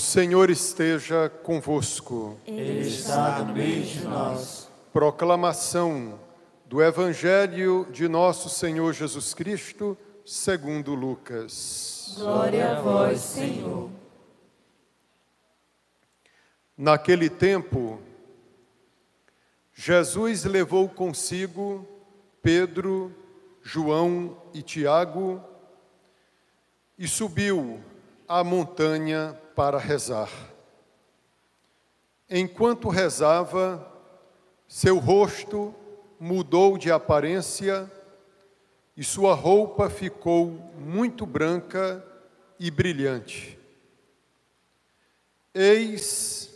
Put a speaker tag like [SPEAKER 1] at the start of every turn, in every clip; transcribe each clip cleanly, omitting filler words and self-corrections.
[SPEAKER 1] Senhor esteja convosco.
[SPEAKER 2] Ele está no meio de nós.
[SPEAKER 1] Proclamação do Evangelho de nosso Senhor Jesus Cristo, segundo Lucas.
[SPEAKER 2] Glória a vós, Senhor.
[SPEAKER 1] Naquele tempo, Jesus levou consigo Pedro, João e Tiago e subiu à montanha para rezar. Enquanto rezava, seu rosto mudou de aparência e sua roupa ficou muito branca e brilhante. Eis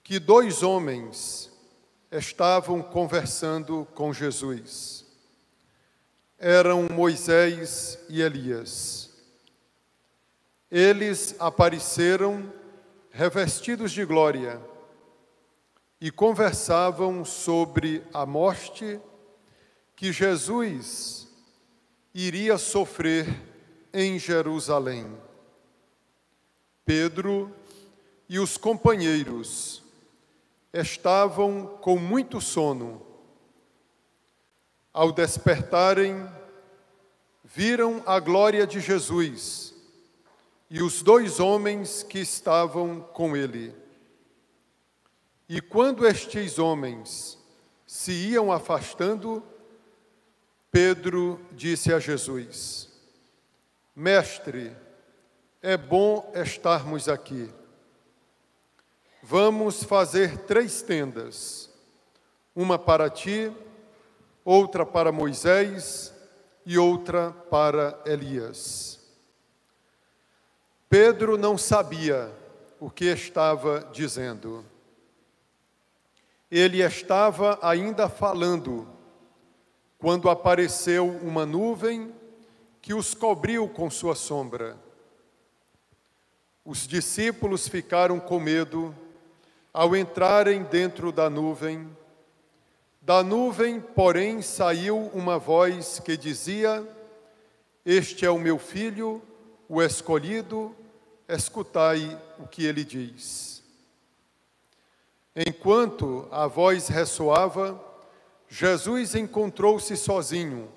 [SPEAKER 1] que 2 homens estavam conversando com Jesus. Eram Moisés e Elias. Eles apareceram revestidos de glória e conversavam sobre a morte que Jesus iria sofrer em Jerusalém. Pedro e os companheiros estavam com muito sono. Ao despertarem, viram a glória de Jesus e os 2 homens que estavam com ele. E quando estes homens se iam afastando, Pedro disse a Jesus: Mestre, é bom estarmos aqui. Vamos fazer 3 tendas, uma para ti, outra para Moisés e outra para Elias. Pedro não sabia o que estava dizendo. Ele estava ainda falando quando apareceu uma nuvem que os cobriu com sua sombra. Os discípulos ficaram com medo ao entrarem dentro da nuvem. Da nuvem, porém, saiu uma voz que dizia: Este é o meu filho, o escolhido, escutai o que ele diz. Enquanto a voz ressoava, Jesus encontrou-se sozinho.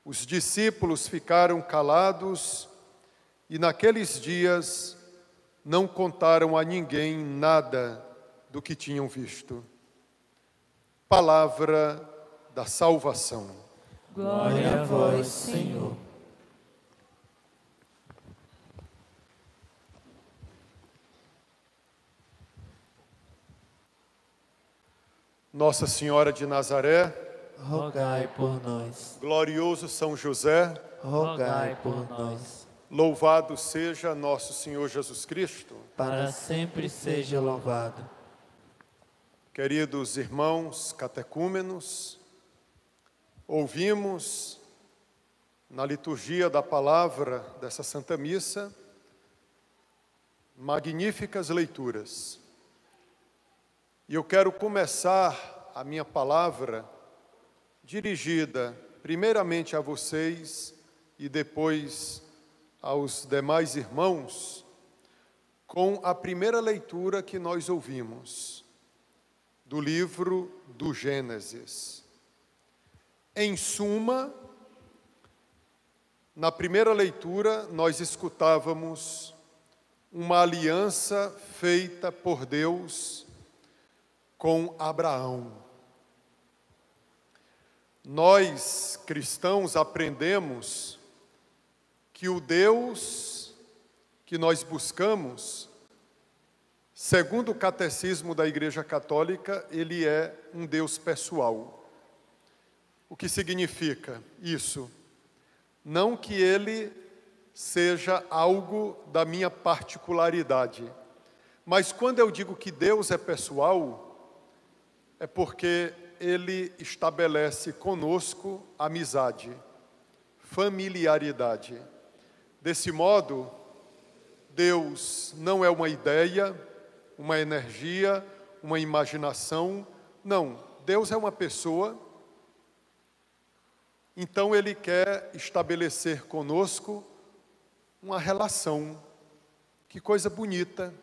[SPEAKER 1] Os discípulos ficaram calados e naqueles dias não contaram a ninguém nada do que tinham visto. Palavra da salvação.
[SPEAKER 2] Glória a vós, Senhor.
[SPEAKER 1] Nossa Senhora de Nazaré,
[SPEAKER 2] Rogai por nós.
[SPEAKER 1] glorioso São José,
[SPEAKER 2] Rogai por nós.
[SPEAKER 1] louvado seja nosso Senhor Jesus Cristo.
[SPEAKER 2] Para sempre seja louvado.
[SPEAKER 1] Queridos irmãos catecúmenos, ouvimos na liturgia da palavra dessa Santa Missa magníficas leituras. E eu quero começar a minha palavra dirigida primeiramente a vocês e depois aos demais irmãos, com a primeira leitura que nós ouvimos, do livro do Gênesis. Em suma, na primeira leitura, nós escutávamos uma aliança feita por Deus com Abraão. Nós, cristãos, aprendemos que o Deus que nós buscamos, segundo o catecismo da Igreja Católica, ele é um Deus pessoal. O que significa isso? Não que ele seja algo da minha particularidade, mas quando eu digo que Deus é pessoal, é porque ele estabelece conosco amizade, familiaridade. Desse modo, Deus não é uma ideia, uma energia, uma imaginação. Não, Deus é uma pessoa. Então ele quer estabelecer conosco uma relação Que coisa bonita.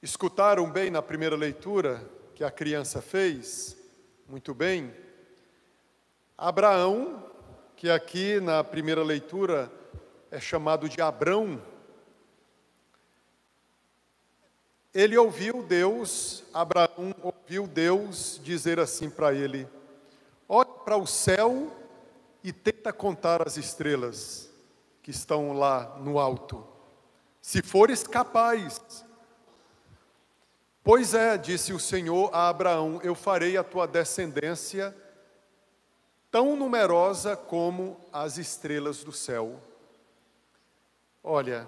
[SPEAKER 1] Escutaram bem na primeira leitura que a criança fez? Muito bem. Abraão, que aqui na primeira leitura é chamado de Abrão, ele ouviu Deus, Abraão ouviu Deus dizer assim para ele: olha para o céu e tenta contar as estrelas que estão lá no alto, se fores capaz. Pois é, disse o Senhor a Abraão, eu farei a tua descendência tão numerosa como as estrelas do céu. Olha,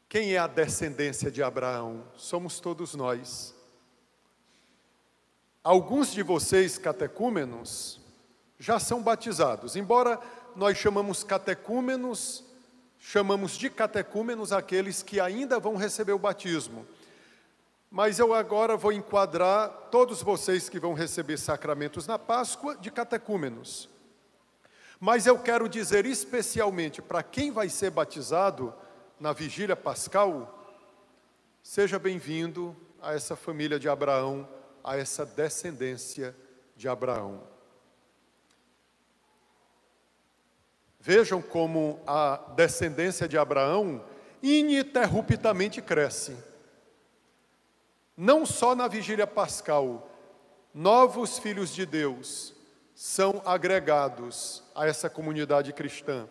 [SPEAKER 1] quem é a descendência de Abraão? Somos todos nós. Alguns de vocês, catecúmenos, já são batizados. Embora nós chamamos catecúmenos, chamamos de catecúmenos aqueles que ainda vão receber o batismo. Mas eu agora vou enquadrar todos vocês que vão receber sacramentos na Páscoa de catecúmenos. Mas eu quero dizer especialmente para quem vai ser batizado na vigília pascal, seja bem-vindo a essa família de Abraão, a essa descendência de Abraão. Vejam como a descendência de Abraão ininterruptamente cresce. Não só na vigília pascal, novos filhos de Deus são agregados a essa comunidade cristã,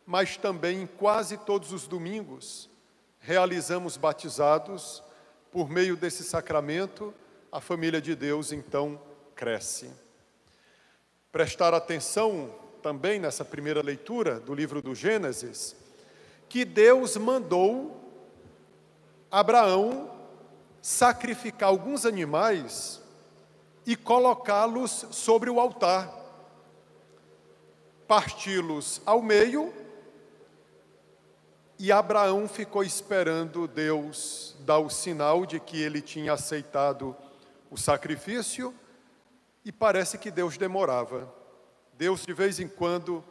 [SPEAKER 1] mas também em quase todos os domingos realizamos batizados. Por meio desse sacramento, a família de Deus então cresce. Prestar atenção também nessa primeira leitura do livro do Gênesis, que Deus mandou Abraão sacrificar alguns animais e colocá-los sobre o altar, parti-los ao meio, e Abraão ficou esperando Deus dar o sinal de que ele tinha aceitado o sacrifício, e parece que Deus demorava. Deus, de vez em quando,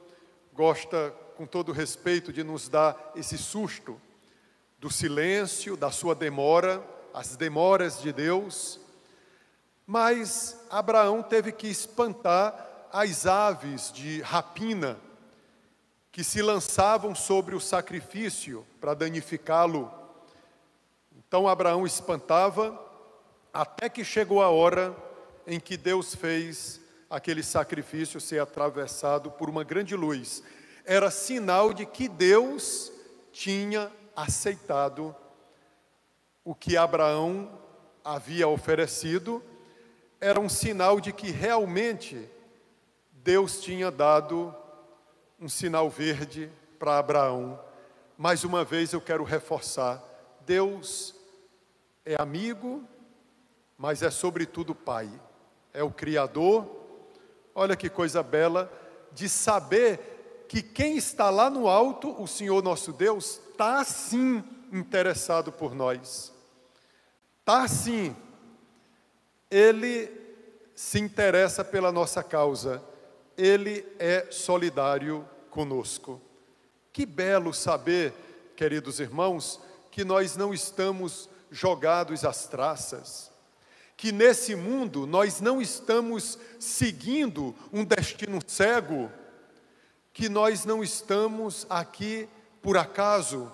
[SPEAKER 1] gosta, com todo respeito, de nos dar esse susto do silêncio, da sua demora, as demoras de Deus. Mas Abraão teve que espantar as aves de rapina que se lançavam sobre o sacrifício para danificá-lo. Então Abraão espantava, até que chegou a hora em que Deus fez aquele sacrifício ser atravessado por uma grande luz. Era sinal de que Deus tinha aceitado o que Abraão havia oferecido. Era um sinal de que realmente Deus tinha dado um sinal verde para Abraão. Mais uma vez eu quero reforçar, Deus é amigo, mas é sobretudo Pai. É o Criador. Olha que coisa bela de saber que quem está lá no alto, o Senhor nosso Deus, está sim interessado por nós. Está sim. Ele se interessa pela nossa causa. Ele é solidário conosco. Que belo saber, queridos irmãos, que nós não estamos jogados às traças, que nesse mundo nós não estamos seguindo um destino cego, que nós não estamos aqui por acaso,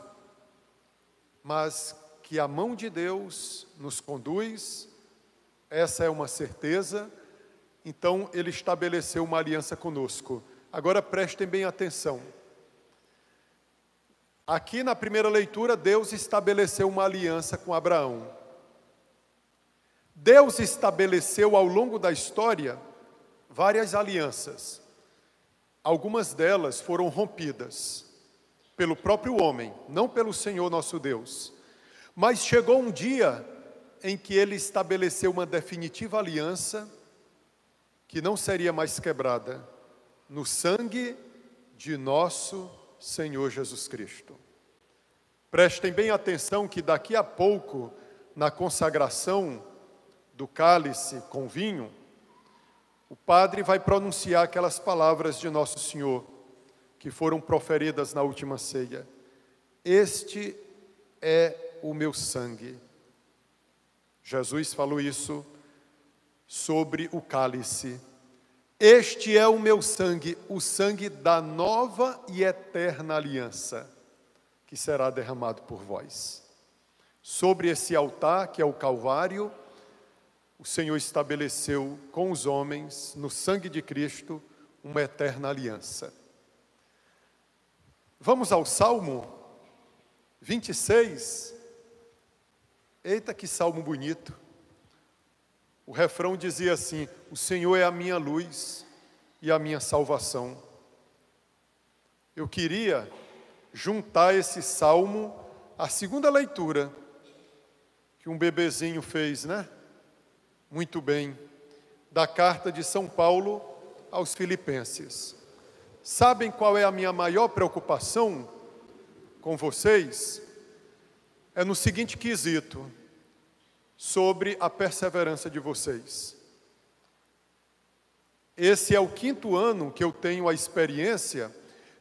[SPEAKER 1] mas que a mão de Deus nos conduz. Essa é uma certeza. Então Ele estabeleceu uma aliança conosco. Agora prestem bem atenção. Aqui na primeira leitura, Deus estabeleceu uma aliança com Abraão. Deus estabeleceu ao longo da história várias alianças. Algumas delas foram rompidas pelo próprio homem, não pelo Senhor nosso Deus. Mas chegou um dia em que Ele estabeleceu uma definitiva aliança que não seria mais quebrada, no sangue de nosso Senhor Jesus Cristo. Prestem bem atenção que daqui a pouco, na consagração do cálice com vinho, o padre vai pronunciar aquelas palavras de Nosso Senhor, que foram proferidas na última ceia. Este é o meu sangue. Jesus falou isso sobre o cálice. Este é o meu sangue, o sangue da nova e eterna aliança, que será derramado por vós. Sobre esse altar, que é o Calvário, o Senhor estabeleceu com os homens, no sangue de Cristo, uma eterna aliança. Vamos ao Salmo 26. Eita, que salmo bonito. O refrão dizia assim: o Senhor é a minha luz e a minha salvação. Eu queria juntar esse salmo à segunda leitura, que um bebezinho fez, né? Muito bem, da carta de São Paulo aos Filipenses. Sabem qual é a minha maior preocupação com vocês? É no seguinte quesito: sobre a perseverança de vocês. Esse é o 5º ano que eu tenho a experiência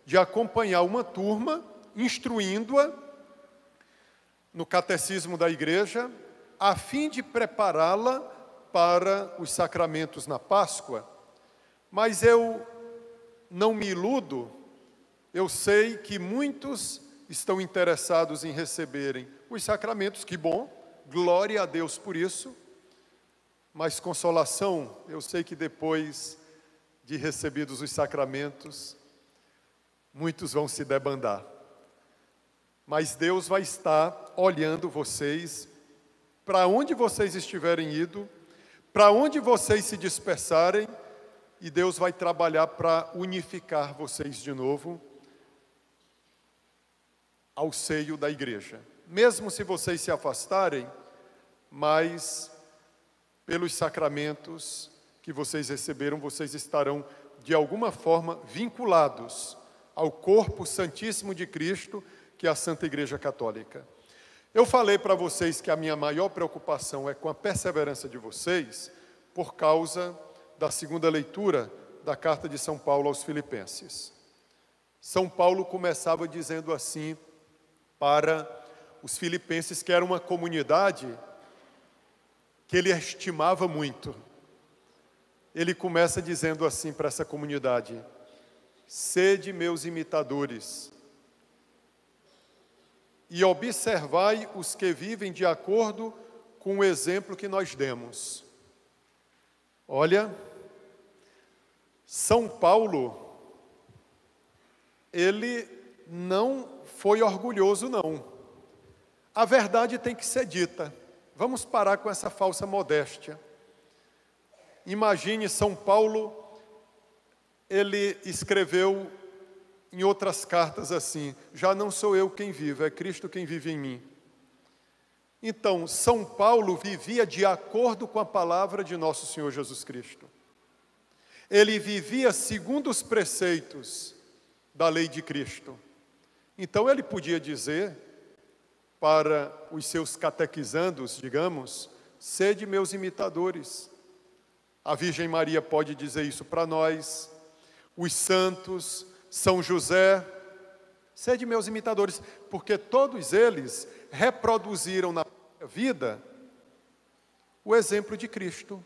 [SPEAKER 1] de acompanhar uma turma, instruindo-a no catecismo da igreja, a fim de prepará-la para os sacramentos na Páscoa. Mas eu não me iludo, eu sei que muitos estão interessados em receberem os sacramentos, que bom, glória a Deus por isso, mas consolação, eu sei que depois de recebidos os sacramentos, muitos vão se debandar. Mas Deus vai estar olhando vocês, para onde vocês estiverem ido, para onde vocês se dispersarem, e Deus vai trabalhar para unificar vocês de novo ao seio da igreja. Mesmo se vocês se afastarem, mas pelos sacramentos que vocês receberam, vocês estarão de alguma forma vinculados ao corpo santíssimo de Cristo, que é a Santa Igreja Católica. Eu falei para vocês que a minha maior preocupação é com a perseverança de vocês, por causa da segunda leitura da carta de São Paulo aos Filipenses. São Paulo começava dizendo assim para os filipenses, que era uma comunidade que ele estimava muito. Ele começa dizendo assim para essa comunidade: sede meus imitadores, e observai os que vivem de acordo com o exemplo que nós demos. Olha, São Paulo, ele não foi orgulhoso, não. A verdade tem que ser dita. Vamos parar com essa falsa modéstia. Imagine São Paulo, ele escreveu em outras cartas assim: já não sou eu quem vivo, é Cristo quem vive em mim. Então, São Paulo vivia de acordo com a palavra de nosso Senhor Jesus Cristo. Ele vivia segundo os preceitos da lei de Cristo. Então ele podia dizer para os seus catequizandos, digamos, sede meus imitadores. A Virgem Maria pode dizer isso para nós, os santos, São José, sede meus imitadores, porque todos eles reproduziram na vida o exemplo de Cristo.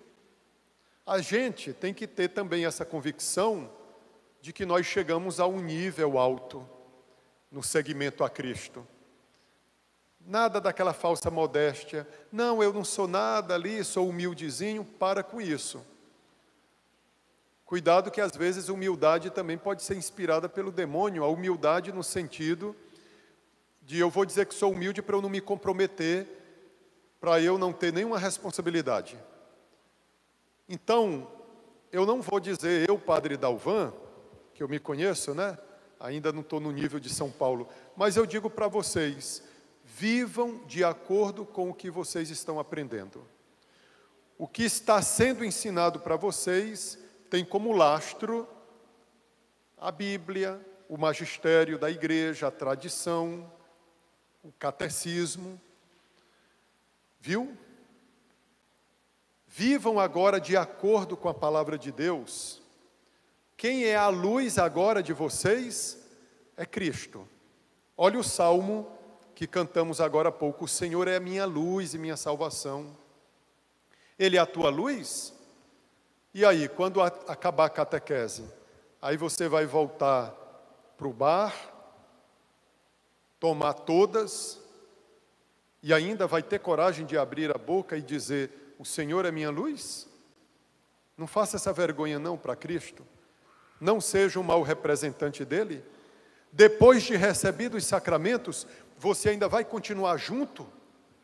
[SPEAKER 1] A gente tem que ter também essa convicção de que nós chegamos a um nível alto no seguimento a Cristo. Nada daquela falsa modéstia. Não, eu não sou nada ali, sou humildezinho. Para com isso. Cuidado que às vezes humildade também pode ser inspirada pelo demônio. A humildade no sentido de eu vou dizer que sou humilde para eu não me comprometer, para eu não ter nenhuma responsabilidade. Então, eu não vou dizer, eu, Padre Dalvan, que eu me conheço, né? Ainda não estou no nível de São Paulo, mas eu digo para vocês, vivam de acordo com o que vocês estão aprendendo. O que está sendo ensinado para vocês tem como lastro a Bíblia, o magistério da igreja, a tradição, o catecismo. Viu? Vivam agora de acordo com a palavra de Deus. Quem é a luz agora de vocês é Cristo. Olha o salmo que cantamos agora há pouco: o Senhor é a minha luz e minha salvação. Ele é a tua luz? E aí, quando acabar a catequese, aí você vai voltar para o bar, tomar todas, e ainda vai ter coragem de abrir a boca e dizer: o Senhor é minha luz? Não faça essa vergonha não para Cristo. Não seja um mau representante dele. Depois de recebido os sacramentos, você ainda vai continuar junto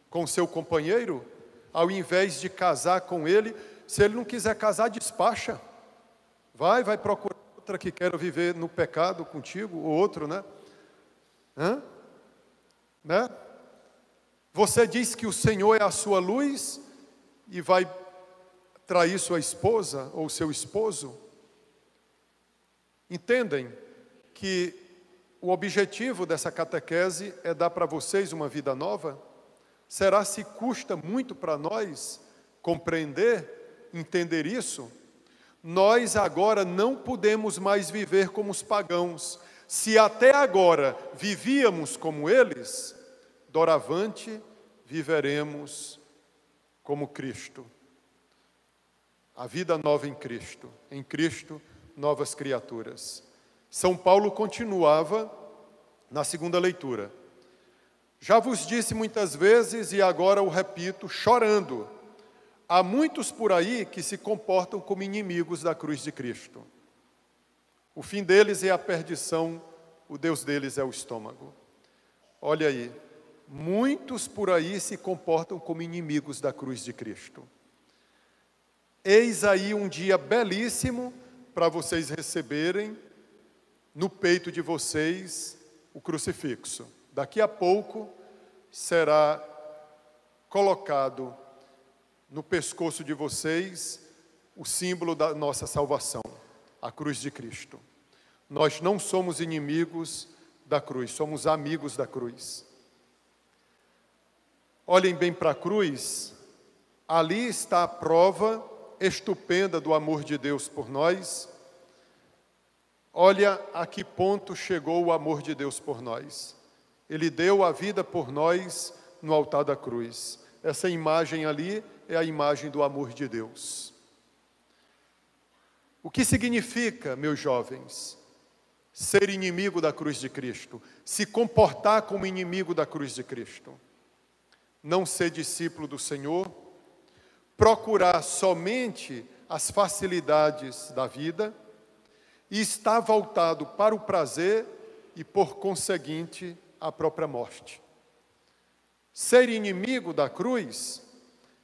[SPEAKER 1] com o seu companheiro, ao invés de casar com ele. Se ele não quiser casar, despacha. Vai procurar outra que queira viver no pecado contigo, ou outro, né? Né? Você diz que o Senhor é a sua luz e vai trair sua esposa ou seu esposo? Entendem que o objetivo dessa catequese é dar para vocês uma vida nova? Será se custa muito para nós compreender, entender isso? Nós agora não podemos mais viver como os pagãos. Se até agora vivíamos como eles, doravante viveremos como Cristo. A vida nova em Cristo, novas criaturas. São Paulo continuava na segunda leitura: já vos disse muitas vezes e agora o repito, chorando, há muitos por aí que se comportam como inimigos da cruz de Cristo. O fim deles é a perdição, o Deus deles é o estômago. Olha aí, muitos por aí se comportam como inimigos da cruz de Cristo. Eis aí um dia belíssimo para vocês receberem no peito de vocês o crucifixo. Daqui a pouco será colocado no pescoço de vocês o símbolo da nossa salvação, a cruz de Cristo. Nós não somos inimigos da cruz, somos amigos da cruz. Olhem bem para a cruz, ali está a prova estupenda do amor de Deus por nós. Olha a que ponto chegou o amor de Deus por nós. Ele deu a vida por nós no altar da cruz. Essa imagem ali é a imagem do amor de Deus. O que significa, meus jovens, ser inimigo da cruz de Cristo? Se comportar como inimigo da cruz de Cristo? Não ser discípulo do Senhor, procurar somente as facilidades da vida e estar voltado para o prazer e, por conseguinte, a própria morte. Ser inimigo da cruz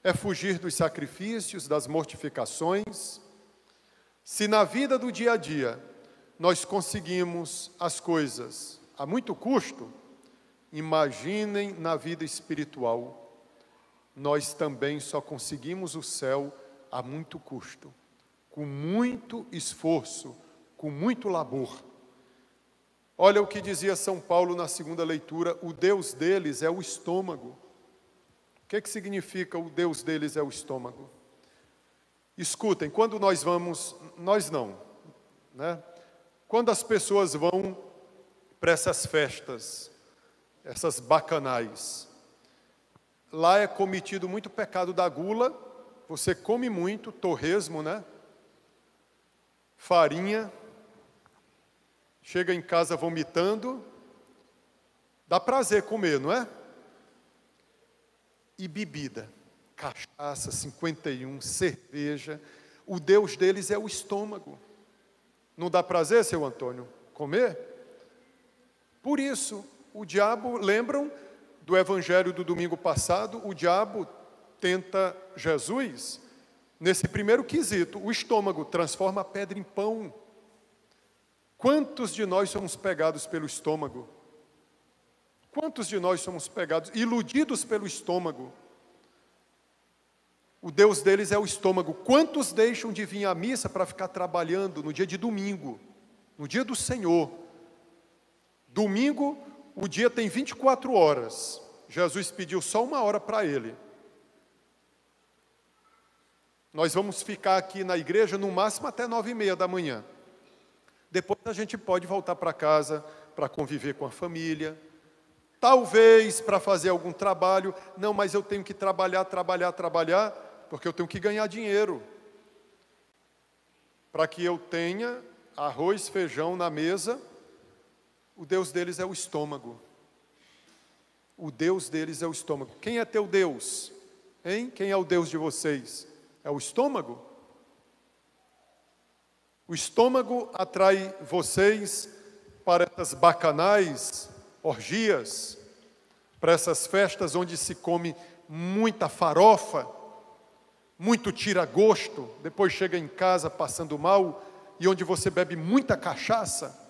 [SPEAKER 1] é fugir dos sacrifícios, das mortificações. Se na vida do dia a dia nós conseguimos as coisas a muito custo, imaginem na vida espiritual. Nós também só conseguimos o céu a muito custo, com muito esforço, com muito labor. Olha o que dizia São Paulo na segunda leitura: o Deus deles é o estômago. O que significa o Deus deles é o estômago? Escutem, quando nós vamos, nós não, né? Quando as pessoas vão para essas festas, essas bacanais, lá é cometido muito pecado da gula. Você come muito, torresmo, né? Farinha, chega em casa vomitando, dá prazer comer, não é? E bebida, cachaça, 51, cerveja. O Deus deles é o estômago. Não dá prazer, seu Antônio, comer? Por isso, o diabo, lembram do evangelho do domingo passado? O diabo tenta Jesus nesse primeiro quesito: o estômago, transforma a pedra em pão. Quantos de nós somos pegados pelo estômago? Quantos de nós somos pegados, iludidos pelo estômago? O Deus deles é o estômago. Quantos deixam de vir à missa para ficar trabalhando no dia de domingo, no dia do Senhor? Domingo, o dia tem 24 horas. Jesus pediu só 1 hora para ele. Nós vamos ficar aqui na igreja no máximo até 9h30 da manhã. Depois a gente pode voltar para casa para conviver com a família, Talvez para fazer algum trabalho. Não, mas eu tenho que trabalhar, porque eu tenho que ganhar dinheiro. Para que eu tenha arroz, feijão na mesa. O Deus deles é o estômago. O Deus deles é o estômago. Quem é teu Deus? Hein? Quem é o Deus de vocês? É o estômago? O estômago atrai vocês para essas bacanais, orgias, para essas festas onde se come muita farofa, muito tira-gosto, depois chega em casa passando mal, e onde você bebe muita cachaça.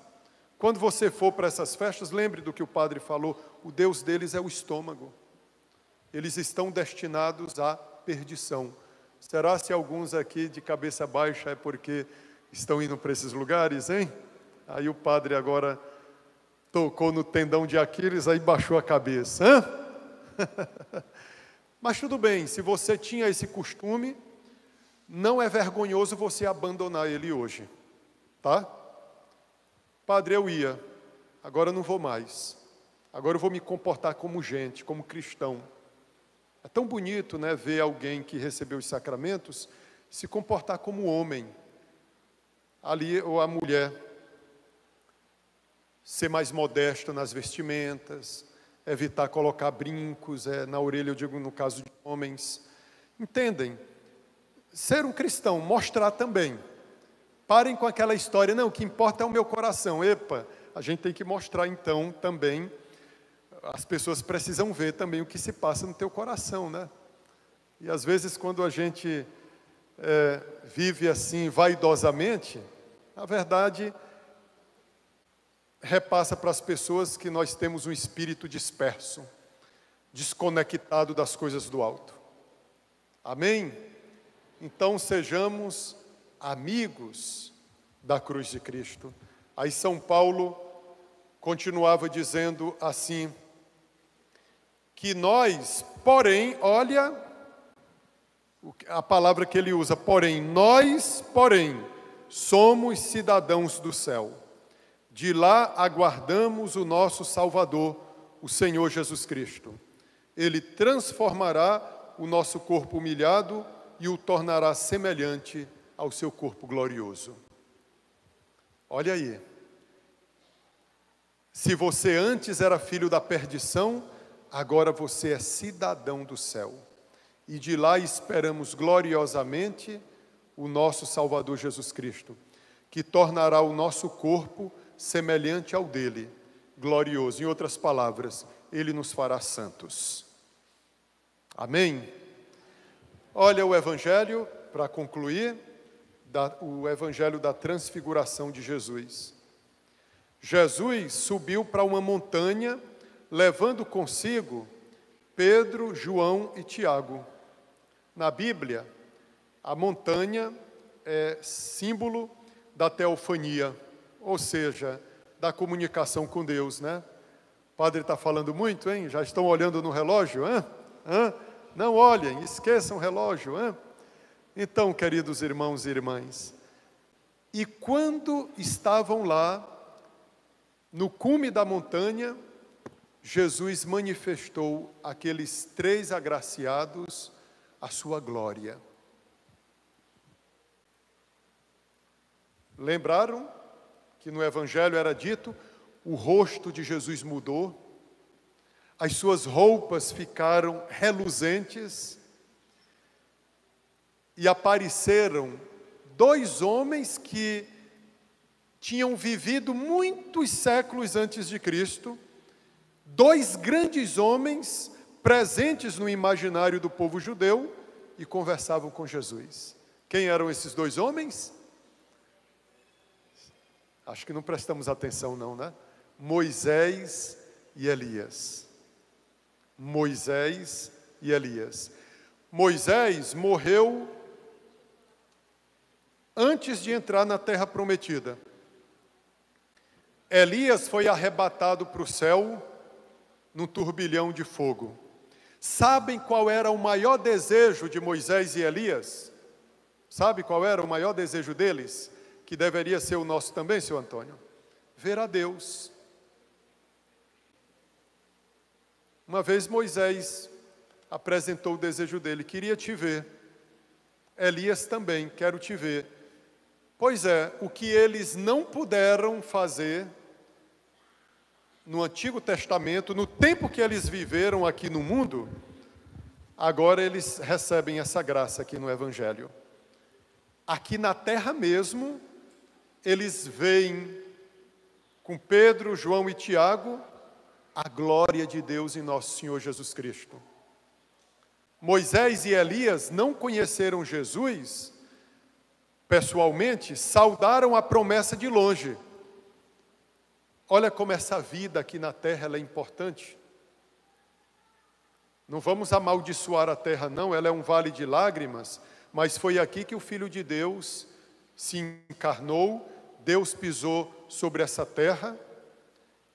[SPEAKER 1] Quando você for para essas festas, lembre do que o padre falou, o Deus deles é o estômago. Eles estão destinados à perdição. Será se alguns aqui de cabeça baixa é porque estão indo para esses lugares, hein? Aí o padre agora tocou no tendão de Aquiles, aí baixou a cabeça. Hã? Mas tudo bem, se você tinha esse costume, não é vergonhoso você abandonar ele hoje, tá? Padre, eu ia, agora eu não vou mais. Agora eu vou me comportar como gente, como cristão. É tão bonito, né, ver alguém que recebeu os sacramentos se comportar como homem. Ali, ou a mulher, ser mais modesta nas vestimentas, evitar colocar brincos na orelha, eu digo no caso de homens. Entendem? Ser um cristão, mostrar também. Parem com aquela história, não, o que importa é o meu coração. Epa, a gente tem que mostrar então também, as pessoas precisam ver também o que se passa no teu coração, né? E às vezes quando a gente vive assim vaidosamente, na verdade, repassa para as pessoas que nós temos um espírito disperso, desconectado das coisas do alto. Amém? Então sejamos amigos da cruz de Cristo. Aí São Paulo continuava dizendo assim, que nós, porém, olha a palavra que ele usa, porém, nós, porém, somos cidadãos do céu. De lá aguardamos o nosso Salvador, o Senhor Jesus Cristo. Ele transformará o nosso corpo humilhado e o tornará semelhante ao seu corpo glorioso. Olha aí. Se você antes era filho da perdição, agora você é cidadão do céu. E de lá esperamos gloriosamente o nosso Salvador Jesus Cristo, que tornará o nosso corpo semelhante ao dele, glorioso. Em outras palavras, ele nos fará santos. Amém? Olha o Evangelho, para concluir, o Evangelho da transfiguração de Jesus. Jesus subiu para uma montanha, levando consigo Pedro, João e Tiago. Na Bíblia, a montanha é símbolo da teofania, ou seja, da comunicação com Deus, né? O padre está falando muito, hein? Já estão olhando no relógio, hein? Não olhem, esqueçam o relógio, hein? Então, queridos irmãos e irmãs, e quando estavam lá, no cume da montanha, Jesus manifestou àqueles 3 agraciados a sua glória. Lembraram que no Evangelho era dito, o rosto de Jesus mudou, as suas roupas ficaram reluzentes e apareceram 2 homens que tinham vivido muitos séculos antes de Cristo, 2 grandes homens presentes no imaginário do povo judeu e conversavam com Jesus. Quem eram esses 2 homens? Acho que não prestamos atenção não, né? Moisés e Elias. Moisés e Elias. Moisés morreu antes de entrar na terra prometida. Elias foi arrebatado para o céu num turbilhão de fogo. Sabem qual era o maior desejo de Moisés e Elias? Sabe qual era o maior desejo deles? Que deveria ser o nosso também, seu Antônio? Ver a Deus. Uma vez Moisés apresentou o desejo dele, queria te ver. Elias também, quero te ver. Pois é, o que eles não puderam fazer no Antigo Testamento, no tempo que eles viveram aqui no mundo, agora eles recebem essa graça aqui no Evangelho. Aqui na terra mesmo, eles veem com Pedro, João e Tiago a glória de Deus em nosso Senhor Jesus Cristo. Moisés e Elias não conheceram Jesus pessoalmente, saudaram a promessa de longe. Olha como essa vida aqui na terra ela é importante. Não vamos amaldiçoar a terra não, ela é um vale de lágrimas, mas foi aqui que o Filho de Deus se encarnou, Deus pisou sobre essa terra,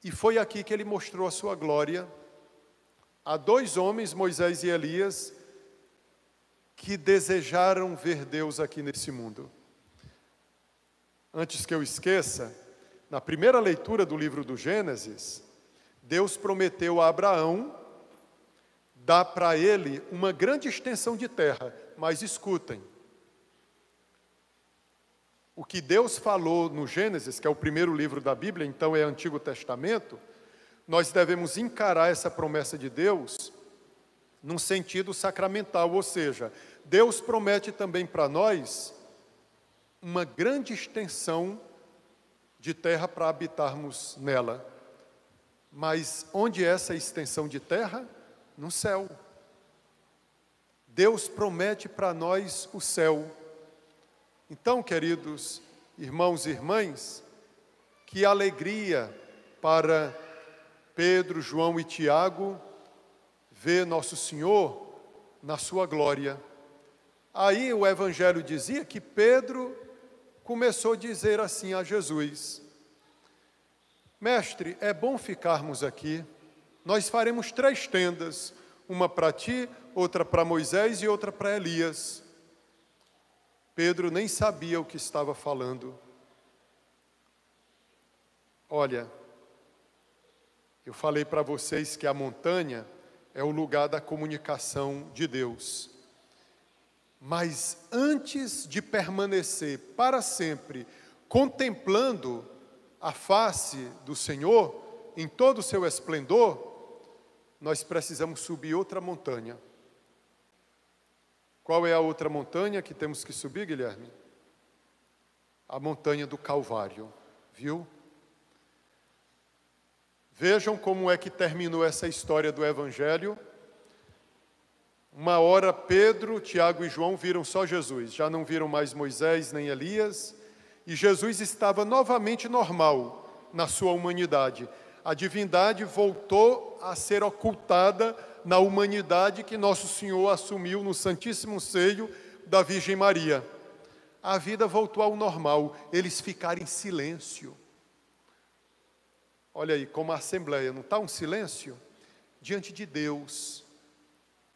[SPEAKER 1] e foi aqui que ele mostrou a sua glória. Há dois homens, Moisés e Elias, que desejaram ver Deus aqui nesse mundo. Antes que eu esqueça, na primeira leitura do livro do Gênesis, Deus prometeu a Abraão dar para ele uma grande extensão de terra, mas escutem. O que Deus falou no Gênesis, que é o primeiro livro da Bíblia, então é Antigo Testamento, nós devemos encarar essa promessa de Deus num sentido sacramental, ou seja, Deus promete também para nós uma grande extensão de terra para habitarmos nela. Mas onde é essa extensão de terra? No céu. Deus promete para nós o céu. Então, queridos irmãos e irmãs, que alegria para Pedro, João e Tiago ver nosso Senhor na sua glória. Aí o Evangelho dizia que Pedro começou a dizer assim a Jesus: Mestre, é bom ficarmos aqui, nós faremos 3 tendas, uma para ti, outra para Moisés e outra para Elias. Pedro nem sabia o que estava falando. Olha, eu falei para vocês que a montanha é o lugar da comunicação de Deus. Mas antes de permanecer para sempre contemplando a face do Senhor em todo o seu esplendor, nós precisamos subir outra montanha. Qual é a outra montanha que temos que subir, Guilherme? A montanha do Calvário, viu? Vejam como é que terminou essa história do Evangelho. Uma hora Pedro, Tiago e João viram só Jesus, já não viram mais Moisés nem Elias, e Jesus estava novamente normal na sua humanidade. A divindade voltou a ser ocultada na humanidade que nosso Senhor assumiu no Santíssimo Seio da Virgem Maria. A vida voltou ao normal, eles ficaram em silêncio. Olha aí, como a Assembleia, não está um silêncio? Diante de Deus,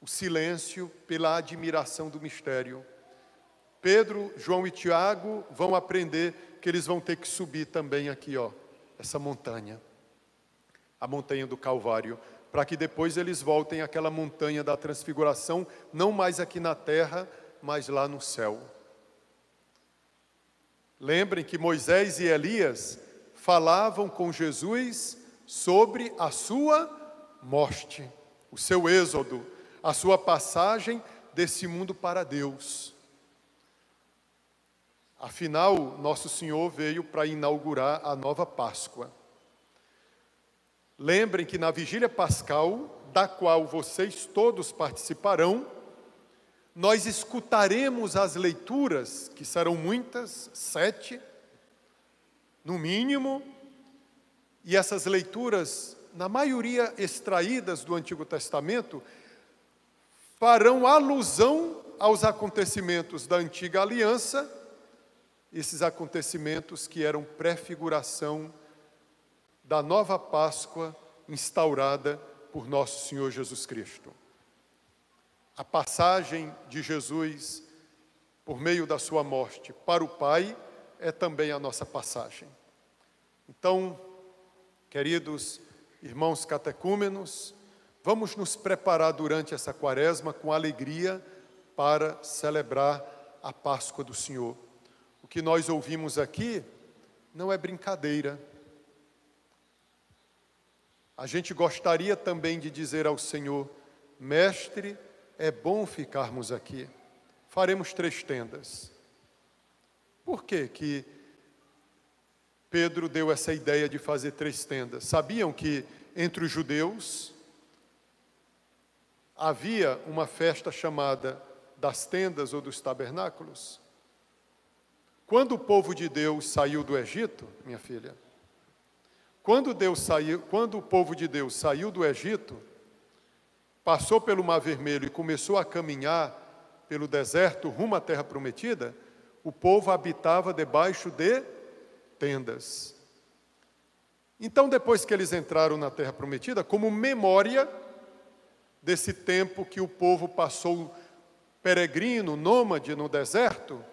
[SPEAKER 1] o silêncio pela admiração do mistério. Pedro, João e Tiago vão aprender que eles vão ter que subir também aqui, ó, essa montanha, a montanha do Calvário, para que depois eles voltem àquela montanha da transfiguração, não mais aqui na terra, mas lá no céu. Lembrem que Moisés e Elias falavam com Jesus sobre a sua morte, o seu êxodo, a sua passagem desse mundo para Deus. Afinal, nosso Senhor veio para inaugurar a nova Páscoa. Lembrem que na vigília pascal, da qual vocês todos participarão, nós escutaremos as leituras, que serão muitas, 7, no mínimo, e essas leituras, na maioria extraídas do Antigo Testamento, farão alusão aos acontecimentos da Antiga Aliança, esses acontecimentos que eram prefiguração da nova Páscoa instaurada por nosso Senhor Jesus Cristo. A passagem de Jesus por meio da sua morte para o Pai é também a nossa passagem. Então, queridos irmãos catecúmenos, vamos nos preparar durante essa quaresma com alegria para celebrar a Páscoa do Senhor. O que nós ouvimos aqui não é brincadeira. A gente gostaria também de dizer ao Senhor: Mestre, é bom ficarmos aqui. Faremos 3 tendas. Por que Pedro deu essa ideia de fazer 3 tendas? Sabiam que entre os judeus havia uma festa chamada das tendas ou dos tabernáculos? Quando o povo de Deus saiu do Egito, minha filha, quando o povo de Deus saiu do Egito, passou pelo Mar Vermelho e começou a caminhar pelo deserto rumo à Terra Prometida, o povo habitava debaixo de tendas. Então, depois que eles entraram na Terra Prometida, como memória desse tempo que o povo passou peregrino, nômade no deserto,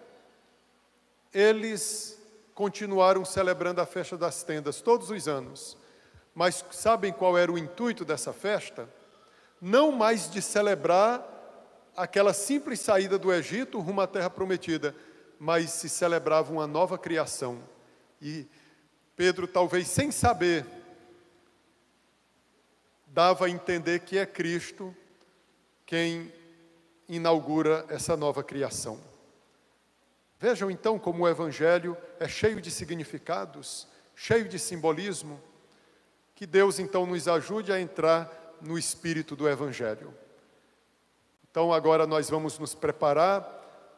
[SPEAKER 1] eles continuaram celebrando a festa das tendas todos os anos. Mas sabem qual era o intuito dessa festa? Não mais de celebrar aquela simples saída do Egito rumo à Terra Prometida, mas se celebrava uma nova criação. E Pedro, talvez sem saber, dava a entender que é Cristo quem inaugura essa nova criação. Vejam então como o Evangelho é cheio de significados, cheio de simbolismo. Que Deus então nos ajude a entrar no espírito do Evangelho. Então agora nós vamos nos preparar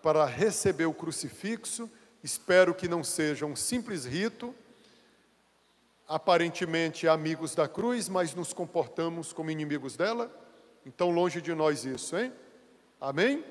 [SPEAKER 1] para receber o crucifixo. Espero que não seja um simples rito, aparentemente amigos da cruz, mas nos comportamos como inimigos dela. Então longe de nós isso, hein? Amém?